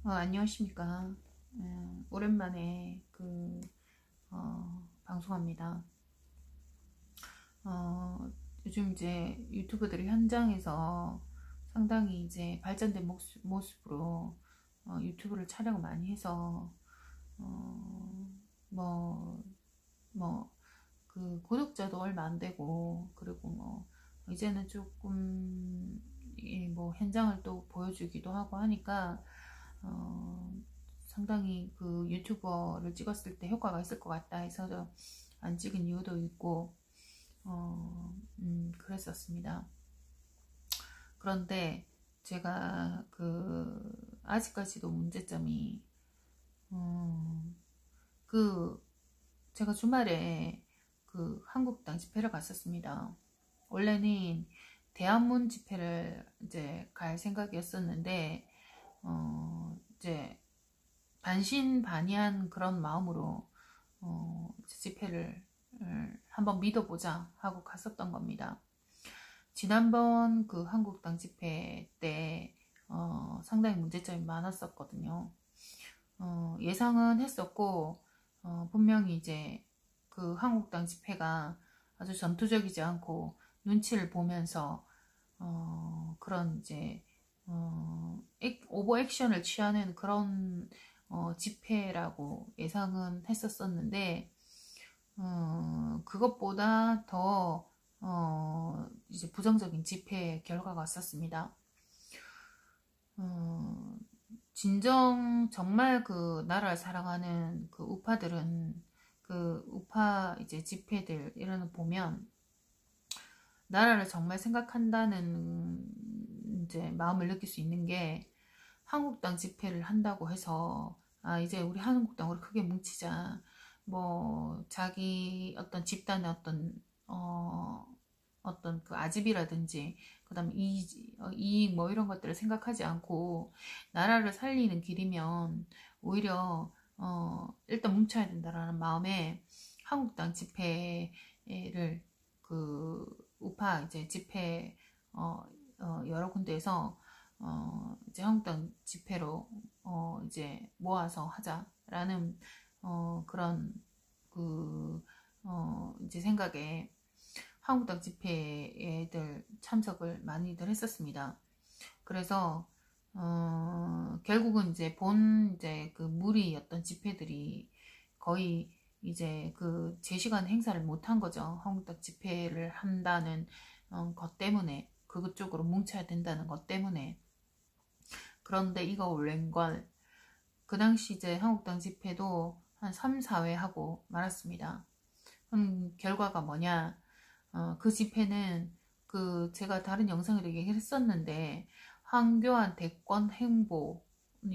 안녕하십니까. 오랜만에 방송합니다. 요즘 이제 유튜브들이 현장에서 상당히 이제 발전된 모습으로 유튜브를 촬영을 많이 해서, 어, 뭐, 구독자도 얼마 안 되고, 그리고 이제는 조금, 뭐, 현장을 또 보여주기도 하고 하니까, 어, 상당히 그 유튜버를 찍었을 때 효과가 있을 것 같다 해서 안 찍은 이유도 있고, 그랬었습니다. 그런데 제가 아직까지도 문제점이, 음, 그, 제가 주말에 한국당 집회를 갔었습니다. 원래는 대한문 집회를 이제 갈 생각이었었는데, 이제 반신반의한 그런 마음으로 집회를 한번 믿어보자 하고 갔었던 겁니다. 지난번 그 한국당 집회 때 상당히 문제점이 많았었거든요. 예상은 했었고, 분명히 이제 그 한국당 집회가 아주 전투적이지 않고 눈치를 보면서 그런 이제 오버 액션을 취하는 그런 집회라고 예상은 했었었는데, 그것보다 더 이제 부정적인 집회 결과가 왔었습니다. 진정 정말 그 나라를 사랑하는 그 우파들은 그 우파 이제 집회들 이런 거 보면 나라를 정말 생각한다는 이제 마음을 느낄 수 있는 게, 한국당 집회를 한다고 해서 이제 우리 한국당으로 크게 뭉치자, 뭐 자기 어떤 집단의 어떤 그 아집이라든지 그다음에 이익 뭐 이런 것들을 생각하지 않고 나라를 살리는 길이면 오히려 일단 뭉쳐야 된다라는 마음에 한국당 집회를 그 우파 이제 집회 여러 군데에서 이제 한국당 집회로 이제 모아서 하자라는 그런 이제 생각에 한국당 집회에들 참석을 많이들 했었습니다. 그래서 결국은 이제 이제 그 무리였던 집회들이 거의 이제 그 제 시간 행사를 못한 거죠. 한국당 집회를 한다는 것 때문에, 그쪽으로 뭉쳐야 된다는 것 때문에. 그런데 이거 웬걸, 그 당시 이제 한국당 집회도 한 3, 4회 하고 말았습니다. 결과가 뭐냐, 그 집회는 제가 다른 영상에도 얘기를 했었는데, 황교안 대권 행보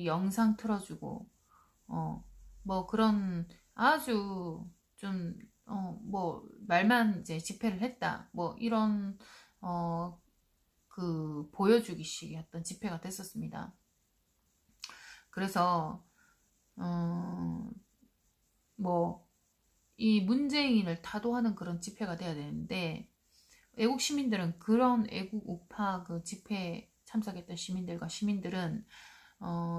영상 틀어주고, 뭐 그런 아주 좀, 뭐 말만 이제 집회를 했다, 뭐 이런, 보여주기식이었던 집회가 됐었습니다. 그래서, 뭐, 이 문재인을 타도하는 그런 집회가 돼야 되는데, 애국 시민들은 그런 애국 우파 그 집회에 참석했던 시민들은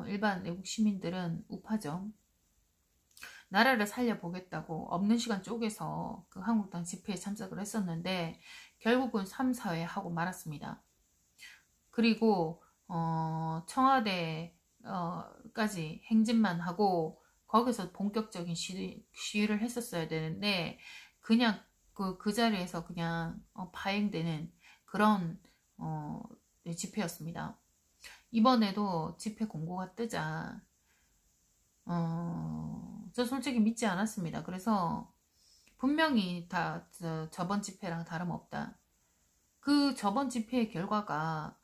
일반 애국 시민들은 우파죠. 나라를 살려보겠다고 없는 시간 쪼개서 그 한국당 집회에 참석을 했었는데 결국은 3, 4회 하고 말았습니다. 그리고 청와대까지 행진만 하고 거기서 본격적인 시위를 했었어야 되는데 그냥 그 자리에서 그냥 파행되는 그런 집회였습니다. 이번에도 집회 공고가 뜨자 저 솔직히 믿지 않았습니다. 그래서 분명히 저번 집회랑 다름없다. 그 저번 집회의 결과가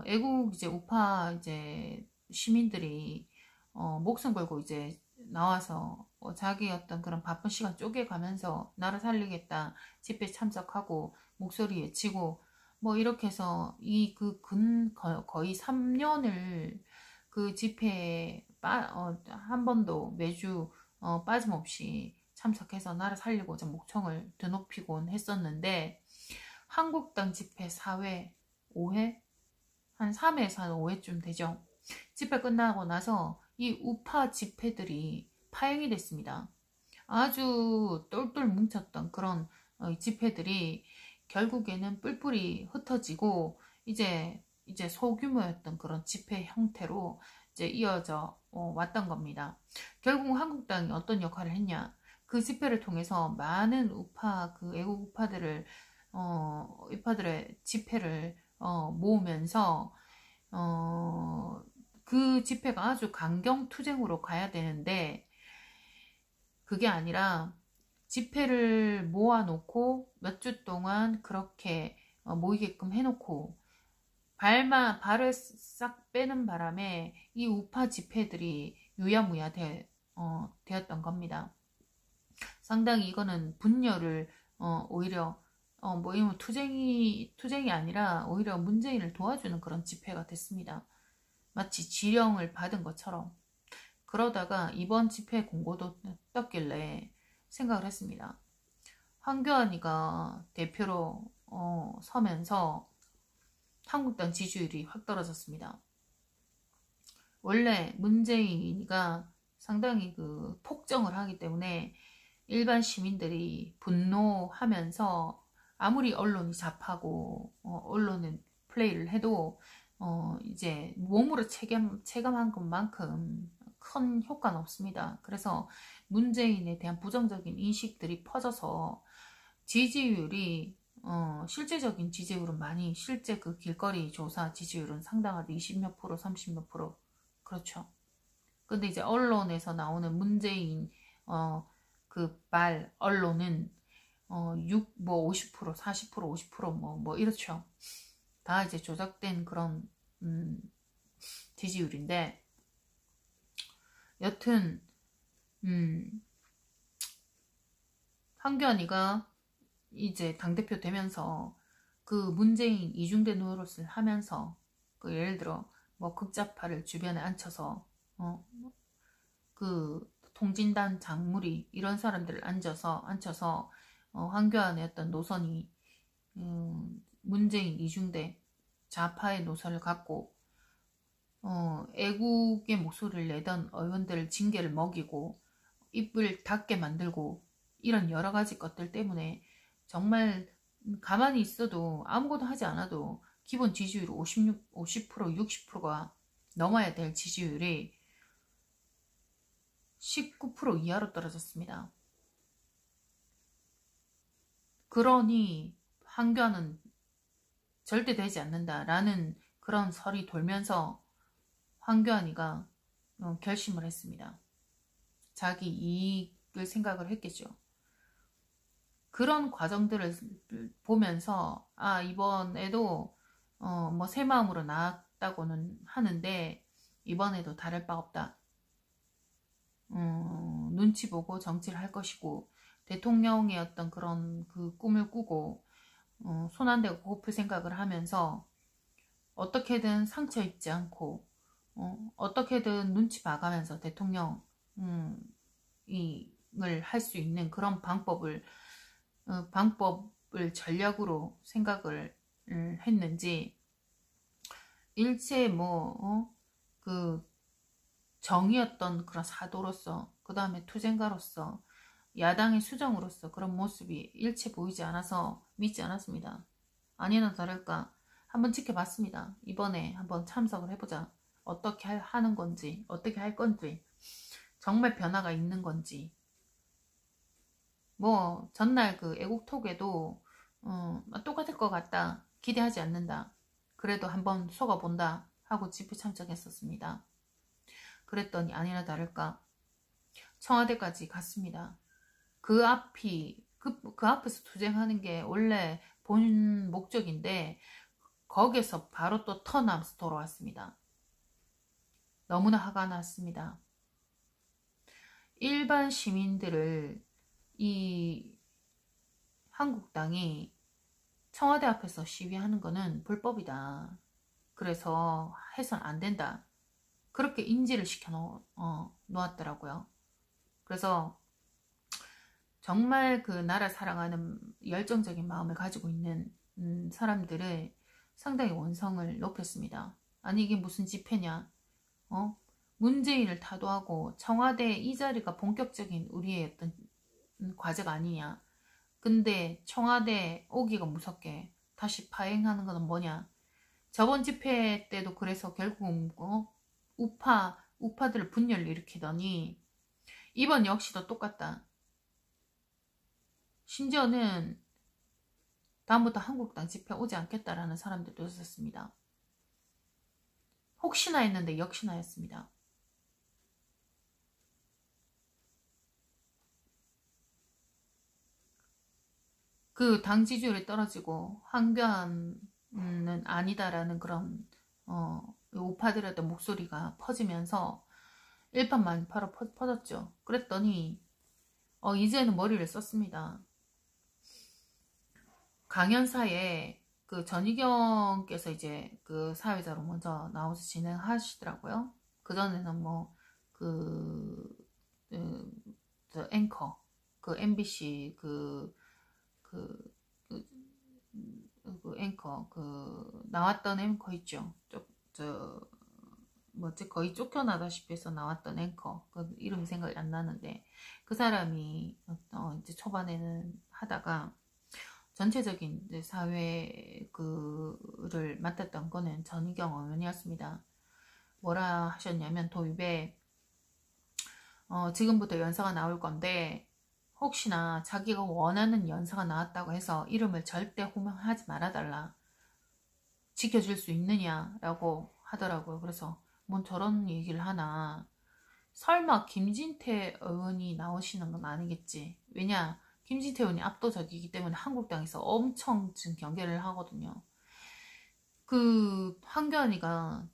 애국 이제 우파 이제 시민들이 목숨 걸고 이제 나와서 자기 어떤 그런 바쁜 시간 쪼개가면서 나라 살리겠다 집회 참석하고 목소리 외치고 뭐 이렇게 해서 거의 3년을 그 집회에 한 번도 매주 빠짐없이 참석해서 나라 살리고자 목청을 드높이곤 했었는데, 한국당 집회 4회, 5회? 한 3회에서 한 5회쯤 되죠. 집회 끝나고 나서 이 우파 집회들이 파행이 됐습니다. 아주 똘똘 뭉쳤던 그런 집회들이 결국에는 뿔뿔이 흩어지고 이제 소규모였던 그런 집회 형태로 이제 이어져 왔던 겁니다. 결국 한국당이 어떤 역할을 했냐? 그 집회를 통해서 많은 우파 그 애국 우파들의 집회를 모으면서 그 집회가 아주 강경투쟁으로 가야 되는데 그게 아니라 집회를 모아놓고 몇 주 동안 그렇게 모이게끔 해놓고 발을 싹 빼는 바람에 이 우파 집회들이 유야무야 되었던 겁니다. 상당히 이거는 분열을 오히려 뭐 이런 투쟁이 아니라 오히려 문재인을 도와주는 그런 집회가 됐습니다. 마치 지령을 받은 것처럼. 그러다가 이번 집회 공고도 떴길래 생각을 했습니다. 황교안이가 대표로 서면서 한국당 지지율이 확 떨어졌습니다. 원래 문재인이가 상당히 그 폭정을 하기 때문에 일반 시민들이 분노하면서 아무리 언론이 잡하고 언론은 플레이를 해도 이제 몸으로 체감한 것만큼 큰 효과는 없습니다. 그래서 문재인에 대한 부정적인 인식들이 퍼져서 지지율이 실제적인 지지율은 많이 실제 그 길거리 조사 지지율은 상당하게 20몇 프로 30몇 프로 그렇죠. 근데 이제 언론에서 나오는 문재인 그 말 언론은 50% 40% 50% 뭐 이렇죠. 다 이제 조작된 그런 지지율인데 여튼 황교안이가 이제 당대표 되면서 그 문재인 이중대 노릇을 하면서 그 예를 들어 뭐 극좌파를 주변에 앉혀서 그 통진단 장무리 이런 사람들을 앉혀서 황교안의 어떤 노선이 문재인 이중대 좌파의 노선을 갖고 애국의 목소리를 내던 의원들을 징계를 먹이고 입을 닫게 만들고 이런 여러 가지 것들 때문에 정말 가만히 있어도 아무것도 하지 않아도 기본 지지율 50% 60%가 넘어야 될 지지율이 19% 이하로 떨어졌습니다. 그러니 황교안은 절대 되지 않는다라는 그런 설이 돌면서 황교안이가 결심을 했습니다. 자기 이익을 생각을 했겠죠. 그런 과정들을 보면서 이번에도 뭐 새 마음으로 나왔다고는 하는데 이번에도 다를 바 없다. 눈치 보고 정치를 할 것이고 대통령의 어떤 그런 그 꿈을 꾸고 손 안 대고 고플 생각을 하면서 어떻게든 상처 입지 않고 어떻게든 눈치 봐가면서 대통령을 할 수 있는 그런 방법을 전략으로 생각을 했는지 일체 그 정의였던 그런 사도로서 그 다음에 투쟁가로서 야당의 수정으로서 그런 모습이 일체 보이지 않아서 믿지 않았습니다. 아니나 다를까 한번 지켜봤습니다. 이번에 한번 참석을 해보자. 어떻게 하는 건지 어떻게 할 건지 정말 변화가 있는 건지 뭐 전날 그 애국톡에도 똑같을 것 같다. 기대하지 않는다. 그래도 한번 속아본다 하고 집회 참석했었습니다. 그랬더니 아니나 다를까 청와대까지 갔습니다. 그 앞에서 투쟁하는 게 원래 본 목적인데 거기서 바로 또 턴하면서 돌아왔습니다. 너무나 화가 났습니다. 일반 시민들을 이 한국당이 청와대 앞에서 시위하는 거는 불법이다. 그래서 해선 안 된다. 그렇게 인지를 시켜 놓았더라고요. 그래서 정말 그 나라 사랑하는 열정적인 마음을 가지고 있는 사람들을 상당히 원성을 높였습니다. 아니 이게 무슨 집회냐. 문재인을 타도하고 청와대 이 자리가 본격적인 우리의 어떤 과제가 아니냐. 근데 청와대 오기가 무섭게 다시 파행하는 건 뭐냐. 저번 집회 때도 그래서 결국은 우파들을 분열을 일으키더니 이번 역시도 똑같다. 심지어는 다음부터 한국당 집회 오지 않겠다라는 사람들도 있었습니다. 혹시나 했는데 역시나였습니다. 그 당 지지율이 떨어지고 황교안은 아니다라는 그런 우파들의 어떤 목소리가 퍼지면서 일판만 바로 퍼졌죠. 그랬더니 이제는 머리를 썼습니다. 강연사에 그 전희경께서 이제 그 사회자로 먼저 나와서 진행하시더라고요. 그전에는 앵커, 그 MBC 앵커, 나왔던 앵커 있죠. 거의 쫓겨나다시피 해서 나왔던 앵커. 그 이름이 생각이 안 나는데, 그 사람이, 이제 초반에는 하다가, 전체적인 이제 사회를 맡았던 거는 전희경 의원이었습니다. 뭐라 하셨냐면, 도입에, 지금부터 연사가 나올 건데, 혹시나 자기가 원하는 연사가 나왔다고 해서 이름을 절대 호명하지 말아달라. 지켜줄 수 있느냐라고 하더라고요. 그래서 뭔 저런 얘기를 하나. 설마 김진태 의원이 나오시는 건 아니겠지. 왜냐, 김진태 의원이 압도적이기 때문에 한국당에서 엄청 지금 경계를 하거든요. 그 황교안이가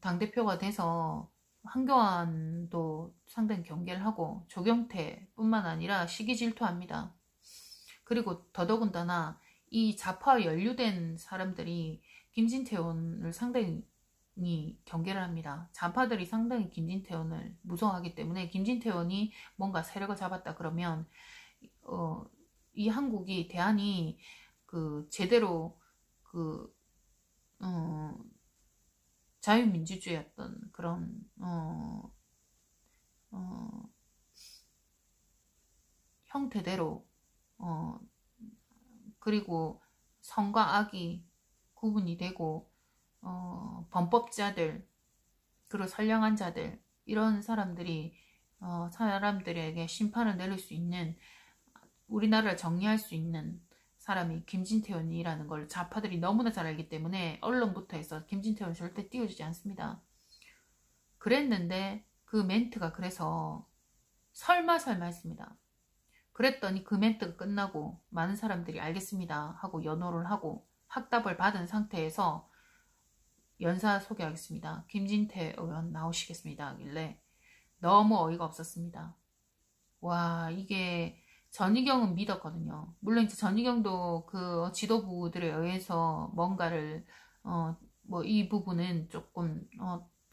당대표가 돼서 황교안도 상당히 경계를 하고 조경태뿐만 아니라 시기 질투합니다. 그리고 더더군다나 이 좌파와 연루된 사람들이 김진태 의원을 상당히 경계를 합니다. 좌파들이 상당히 김진태 의원을 무서워하기 때문에 김진태 의원이 뭔가 세력을 잡았다 그러면 이 한국이 대한이 제대로 자유민주주의였던 그런 형태대로 그리고 선과 악이 구분이 되고 범법자들 그리고 선량한 자들 이런 사람들에게 심판을 내릴 수 있는 우리나라를 정리할 수 있는 사람이 김진태 의원이라는 걸 좌파들이 너무나 잘 알기 때문에 언론부터 해서 김진태 의원 절대 띄워주지 않습니다. 그랬는데 그 멘트가 그래서 설마 했습니다. 그랬더니 그 멘트가 끝나고 많은 사람들이 알겠습니다 하고 연호를 하고 학답을 받은 상태에서 연사 소개하겠습니다. 김진태 의원 나오시겠습니다 하길래 너무 어이가 없었습니다. 와, 이게 전희경은 믿었거든요. 물론 이제 전희경도 그 지도부들에 의해서 뭔가를 이 부분은 조금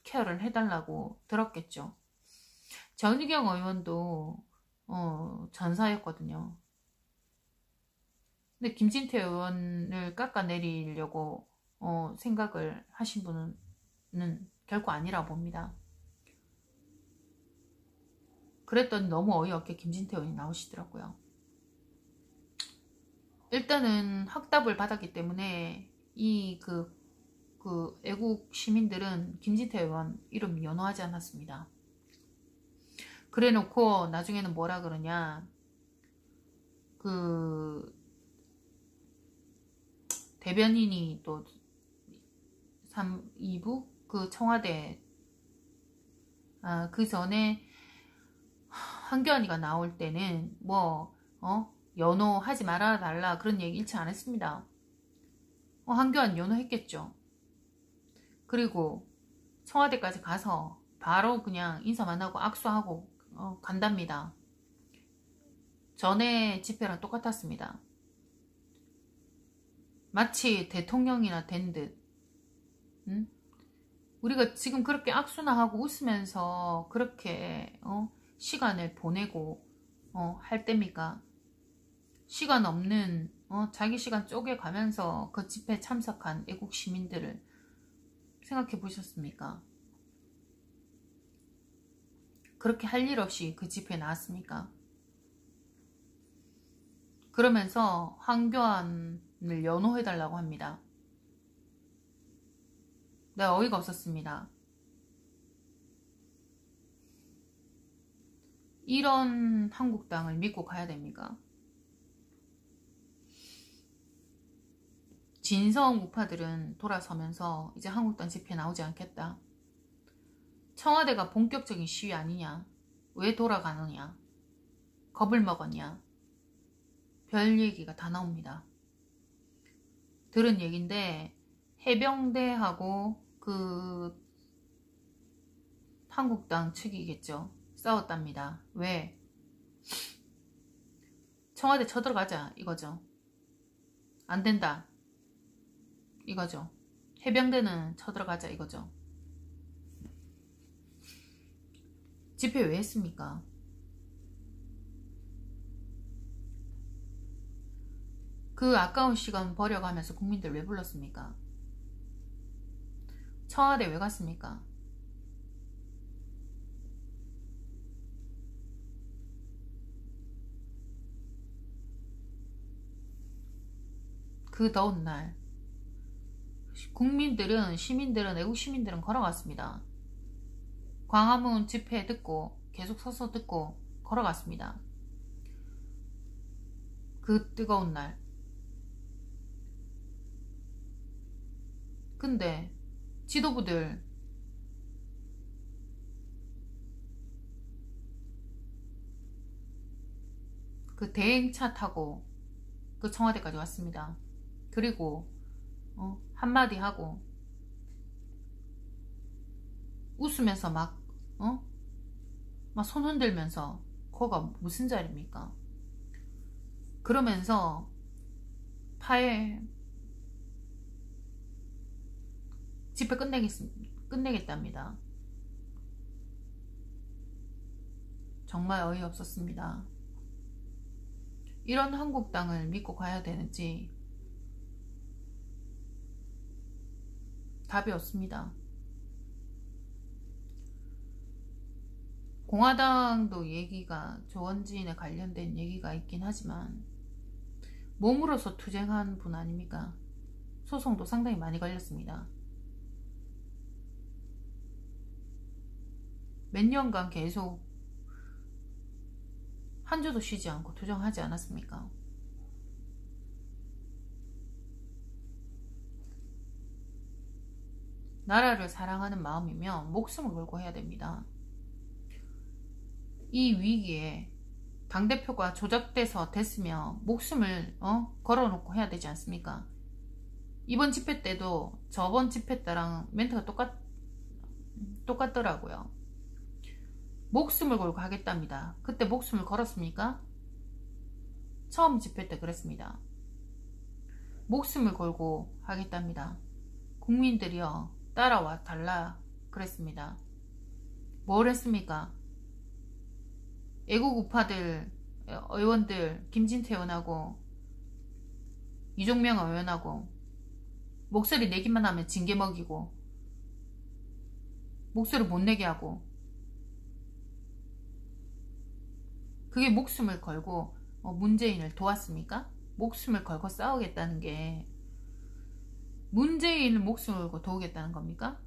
케어를 해달라고 들었겠죠. 전희경 의원도 전사였거든요. 근데 김진태 의원을 깎아내리려고 생각을 하신 분은 결코 아니라고 봅니다. 그랬더니 너무 어이없게 김진태 의원이 나오시더라고요. 일단은 학답을 받았기 때문에 이 애국 시민들은 김진태 의원 이름 연호하지 않았습니다. 그래 놓고 나중에는 뭐라 그러냐, 대변인이 또 2부 그 청와대 그 전에 황교안이가 나올 때는 연호하지 말아달라 그런 얘기 일치 안 했습니다. 황교안 연호했겠죠. 그리고 청와대까지 가서 바로 그냥 인사만 하고 악수하고 간답니다. 전에 집회랑 똑같았습니다. 마치 대통령이나 된 듯. 우리가 지금 그렇게 악수나 하고 웃으면서 그렇게 시간을 보내고 할 때입니까? 시간 없는 자기 시간 쪼개가면서 그 집회에 참석한 애국 시민들을 생각해 보셨습니까? 그렇게 할 일 없이 그 집회에 나왔습니까? 그러면서 황교안을 연호해달라고 합니다. 네, 어이가 없었습니다. 이런 한국당을 믿고 가야 됩니까? 진성 우파들은 돌아서면서 이제 한국당 집회 나오지 않겠다. 청와대가 본격적인 시위 아니냐? 왜 돌아가느냐? 겁을 먹었냐? 별 얘기가 다 나옵니다. 들은 얘기인데 해병대하고 그 한국당 측이겠죠. 싸웠답니다. 왜? 청와대 쳐들어가자 이거죠. 안 된다 이거죠. 해병대는 쳐들어가자 이거죠. 집회 왜 했습니까? 그 아까운 시간 버려가면서 국민들 왜 불렀습니까? 청와대 왜 갔습니까? 그 더운 날 국민들은, 시민들은, 애국 시민들은 걸어갔습니다. 광화문 집회 듣고 계속 서서 듣고 걸어갔습니다. 그 뜨거운 날. 근데 지도부들 그 대행차 타고 그 청와대까지 왔습니다. 그리고 한마디 하고 웃으면서 막 손 흔들면서 거가 무슨 자리입니까? 그러면서 집회 끝내겠답니다. 정말 어이없었습니다. 이런 한국당을 믿고 가야 되는지 답이 없습니다. 공화당도 얘기가 조원진에 관련된 얘기가 있긴 하지만 몸으로서 투쟁한 분 아닙니까? 소송도 상당히 많이 걸렸습니다. 몇 년간 계속 한 주도 쉬지 않고 투쟁하지 않았습니까? 나라를 사랑하는 마음이면 목숨을 걸고 해야 됩니다. 이 위기에 당대표가 조작돼서 됐으면 목숨을 걸어놓고 해야 되지 않습니까? 이번 집회 때도 저번 집회 때랑 멘트가 똑같더라고요. 목숨을 걸고 하겠답니다. 그때 목숨을 걸었습니까? 처음 집회 때 그랬습니다. 목숨을 걸고 하겠답니다. 국민들이요 따라와 달라 그랬습니다. 뭘 했습니까? 애국 우파들 의원들 김진태 의원하고 이종명 의원하고 목소리 내기만 하면 징계 먹이고 목소리 못 내게 하고 그게 목숨을 걸고 문재인을 도왔습니까? 목숨을 걸고 싸우겠다는 게 문재인을 목숨을 걸고 도우겠다는 겁니까?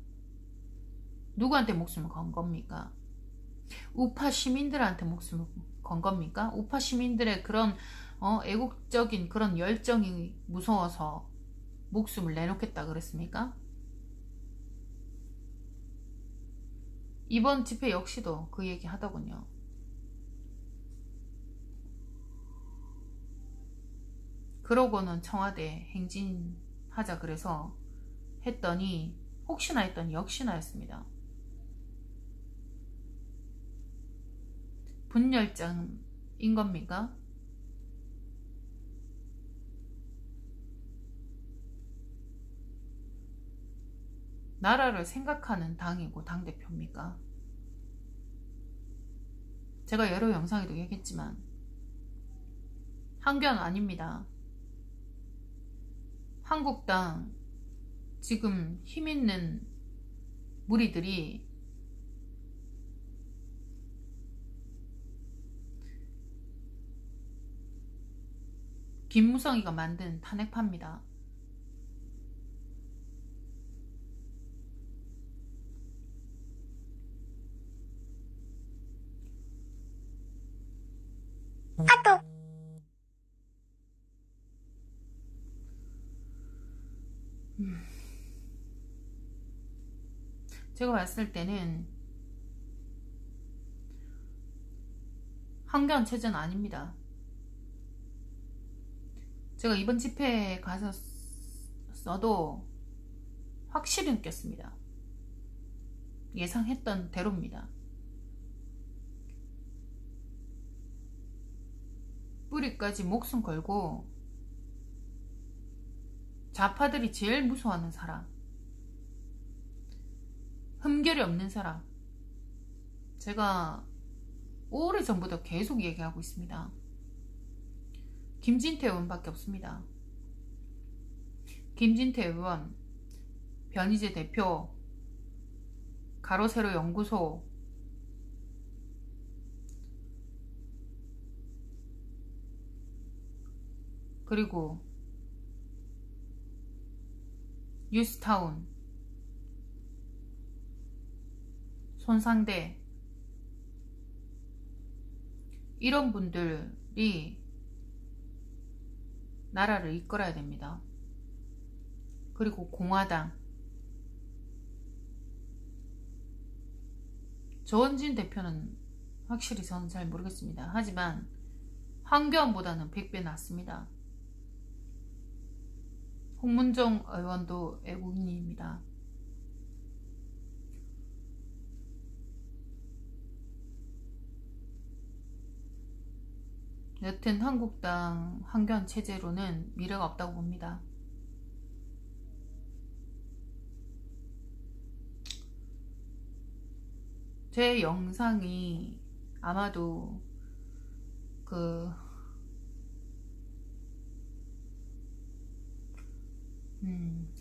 누구한테 목숨을 건 겁니까? 우파 시민들한테 목숨을 건 겁니까? 우파 시민들의 그런 애국적인 그런 열정이 무서워서 목숨을 내놓겠다 그랬습니까? 이번 집회 역시도 그 얘기 하더군요. 그러고는 청와대 행진하자 그래서 했더니 혹시나 했더니 역시나였습니다. 분열장인 겁니까? 나라를 생각하는 당이고 당대표입니까? 제가 여러 영상에도 얘기했지만 한견 아닙니다. 한국당 지금 힘있는 무리들이 김무성이가 만든 탄핵파입니다. 제가 봤을 때는 황교안 체제는 아닙니다. 제가 이번 집회에 갔었어도 확실히 느꼈습니다. 예상했던 대로입니다. 뿌리까지 목숨 걸고 좌파들이 제일 무서워하는 사람, 흠결이 없는 사람, 제가 오래전부터 계속 얘기하고 있습니다. 김진태 의원밖에 없습니다. 김진태 의원, 변희재 대표, 가로세로 연구소, 그리고 뉴스타운, 손상대, 이런 분들이 나라를 이끌어야 됩니다. 그리고 공화당, 조원진 대표는 확실히 저는 잘 모르겠습니다. 하지만 황교안보다는 100배 낫습니다. 홍문종 의원도 애국인입니다. 여튼 한국당 황교안 체제로는 미래가 없다고 봅니다. 제 영상이 아마도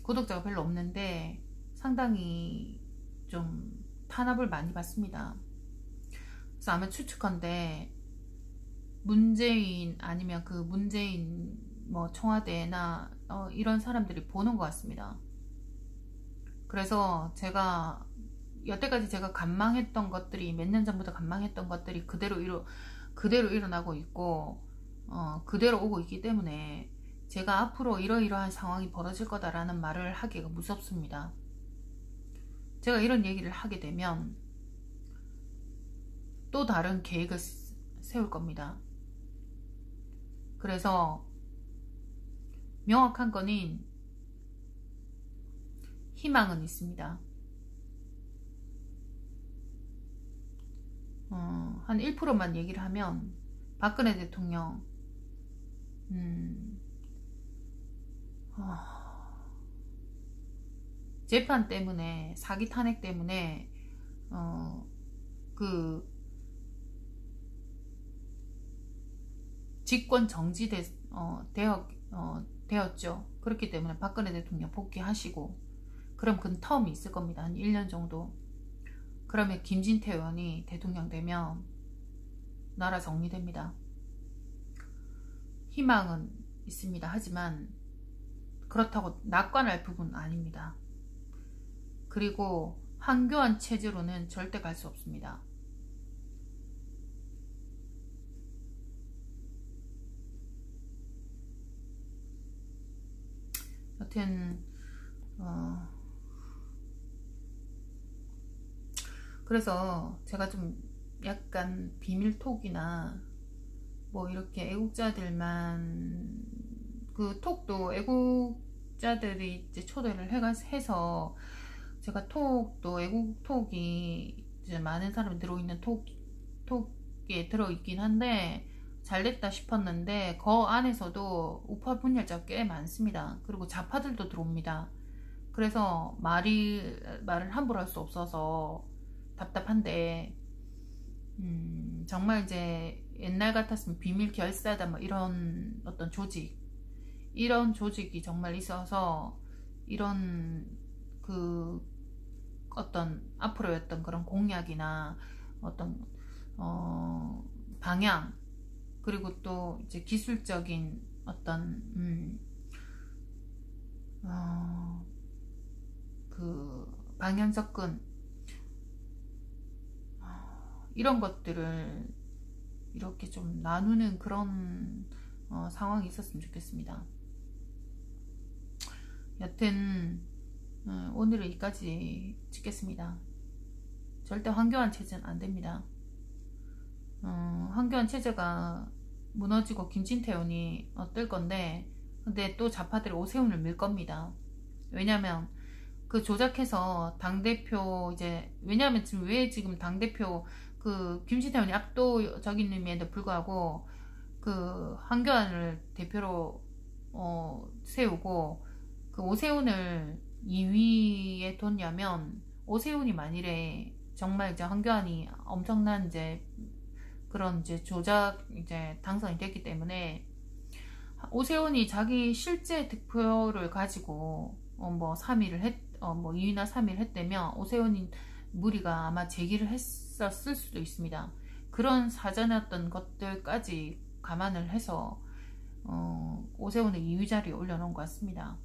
구독자가 별로 없는데 상당히 좀 탄압을 많이 받습니다. 그래서 아마 추측컨대 문재인 아니면 그 문재인 뭐 청와대나 이런 사람들이 보는 것 같습니다. 그래서 제가 여태까지 제가 간망했던 것들이, 몇 년 전부터 간망했던 것들이 그대로 일어나고 있고 그대로 오고 있기 때문에 제가 앞으로 이러이러한 상황이 벌어질 거다라는 말을 하기가 무섭습니다. 제가 이런 얘기를 하게 되면 또 다른 계획을 세울 겁니다. 그래서 명확한 거는 희망은 있습니다. 한 1%만 얘기를 하면 박근혜 대통령 재판 때문에, 사기 탄핵 때문에 그 직권 되었죠. 그렇기 때문에 박근혜 대통령 복귀하시고, 그럼 그 텀이 있을 겁니다. 한 1년 정도. 그러면 김진태 의원이 대통령 되면 나라 정리됩니다. 희망은 있습니다. 하지만 그렇다고 낙관할 부분은 아닙니다. 그리고 황교안 체제로는 절대 갈 수 없습니다. 여튼 그래서 제가 좀 약간 비밀톡이나 뭐 이렇게 애국자들만, 그 톡도 애국자들이 이제 초대를 해서 제가 톡도 애국톡이 이제 많은 사람이 들어있는 톡에 들어있긴 한데 잘됐다 싶었는데 그 안에서도 우파 분열자가 꽤 많습니다. 그리고 좌파들도 들어옵니다. 그래서 말을 함부로 할 수 없어서 답답한데, 정말 이제 옛날 같았으면 비밀 결사다 뭐 이런 어떤 이런 조직이 정말 있어서 이런 그 어떤 앞으로였던 그런 공약이나 어떤 방향, 그리고 또 이제 기술적인 어떤 그 방향 접근 이런 것들을 이렇게 좀 나누는 그런 상황이 있었으면 좋겠습니다. 여튼 오늘은 여기까지 찍겠습니다. 절대 황교안 체제는 안됩니다. 황교안 체제가 무너지고 김진태원이 뜰 건데, 근데 또 좌파들이 오세훈을 밀 겁니다. 왜냐면 그 조작해서 당대표 이제, 왜냐면 지금 왜 지금 당대표 그 김진태원이 압도적인 의미에도 불구하고 그 황교안을 대표로 세우고 그 오세훈을 2위에 뒀냐면, 오세훈이 만일에 정말 이제 황교안이 엄청난 이제 그런 이제 조작 이제 당선이 됐기 때문에, 오세훈이 자기 실제 득표를 가지고 뭐 3위를 뭐 2위나 3위를 했다면 오세훈이 무리가 아마 제기를 했었을 수도 있습니다. 그런 사전에 어떤 것들까지 감안을 해서 오세훈을 2위 자리에 올려놓은 것 같습니다.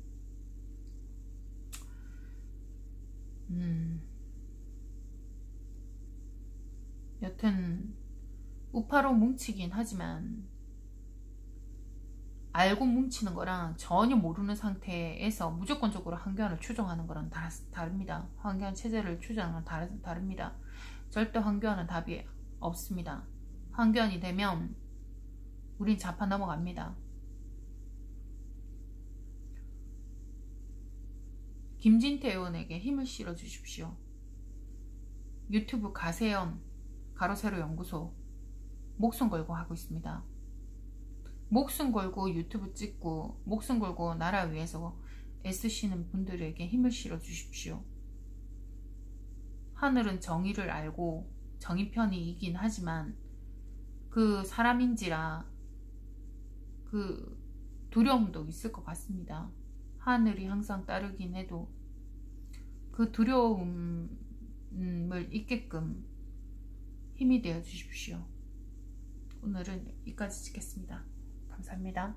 여튼 우파로 뭉치긴 하지만 알고 뭉치는 거랑 전혀 모르는 상태에서 무조건적으로 황교안을 추종하는 거랑 다릅니다. 황교안 체제를 추종하는 건 다릅니다. 절대 황교안은 답이 없습니다. 황교안이 되면 우린 좌파 넘어갑니다. 김진태 의원에게 힘을 실어 주십시오. 유튜브 가세연 가로세로 연구소 목숨 걸고 하고 있습니다. 목숨 걸고 유튜브 찍고 목숨 걸고 나라 위해서 애쓰시는 분들에게 힘을 실어 주십시오. 하늘은 정의를 알고 정의 편이 이긴 하지만 그 사람인지라 그 두려움도 있을 것 같습니다. 하늘이 항상 따르긴 해도 그 두려움을 잊게끔 힘이 되어 주십시오. 오늘은 여기까지 찍겠습니다. 감사합니다.